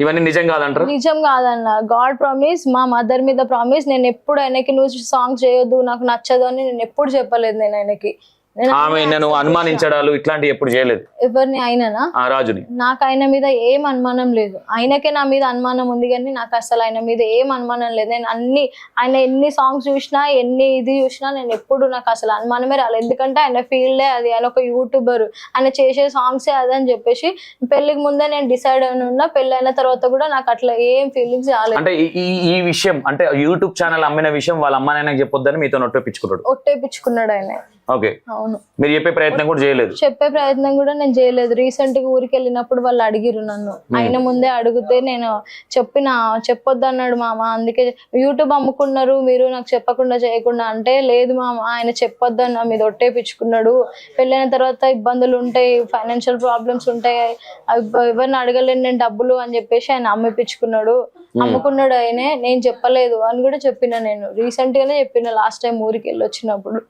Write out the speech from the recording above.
ఇవన్నీ నిజం కాదంటారు? నిజం కాదన్న, గాడ్ ప్రామిస్, మా మదర్ మీద ప్రామిస్. నేను ఎప్పుడు ఆయనకి నువ్వు సాంగ్ చేయొద్దు, నాకు నచ్చదు అని నేను ఎప్పుడు చెప్పలేదు. నేను ఆయనకి ఆమె నన్ను అనుమానించడాలు ఇట్లాంటివి ఎప్పుడు చేయలేదు. ఎవరిని? ఆయననా? ఆ రాజుని. నాకు ఆయన మీద ఏం అనుమానం లేదు. ఆయనకే నా మీద అనుమానం ఉంది, కానీ నాకు అసలు ఆయన మీద ఏం అనుమానం లేదు. నేను ఆయన ఎన్ని సాంగ్స్ చూసినా, ఎన్ని ఇది చూసినా నేను ఎప్పుడు నాకు అసలు అనుమానమే రాలేదు. ఎందుకంటే ఆయన ఫీల్డే అది, ఆయన ఒక యూట్యూబర్, ఆయన చేసే సాంగ్సే అదని చెప్పేసి పెళ్లికి ముందే నేను డిసైడ్ అయిన ఉన్నా. పెళ్లి అయిన తర్వాత కూడా నాకు అట్లా ఏం ఫీలింగ్స్ రాలేదు. అంటే ఈ విషయం అంటే యూట్యూబ్ ఛానల్ అమ్మిన విషయం వాళ్ళ అమ్మ నాయనకి చెప్పొద్దని మీతో ఒట్టేపించుకున్నాడు ఆయన. ఓకే. అవును. మీరు చెప్పే ప్రయత్నం కూడా చేయలేదు? చెప్పే ప్రయత్నం కూడా నేను చేయలేదు. రీసెంట్ గా ఊరికి వెళ్ళినప్పుడు వాళ్ళు అడిగిరు నన్ను, ఆయన ముందే అడిగితే నేను చెప్పొద్దు అన్నాడు మామ, అందుకే యూట్యూబ్ అమ్ముకున్నారు మీరు నాకు చెప్పకుండా చేయకుండా అంటే, లేదు మామ ఆయన చెప్పొద్దు అన్న, మీద ఒట్టేపించుకున్నాడు. పెళ్ళైన తర్వాత ఇబ్బందులు ఉంటాయి, ఫైనాన్షియల్ ప్రాబ్లమ్స్ ఉంటాయి, ఎవరిని అడగలేను నేను డబ్బులు అని చెప్పేసి ఆయన అమ్మిపించుకున్నాడు. అమ్ముకున్నాడు ఆయనే, నేను చెప్పలేదు అని కూడా చెప్పిన. నేను రీసెంట్ గానే చెప్పిన, లాస్ట్ టైం ఊరికి వెళ్ళి వచ్చినప్పుడు.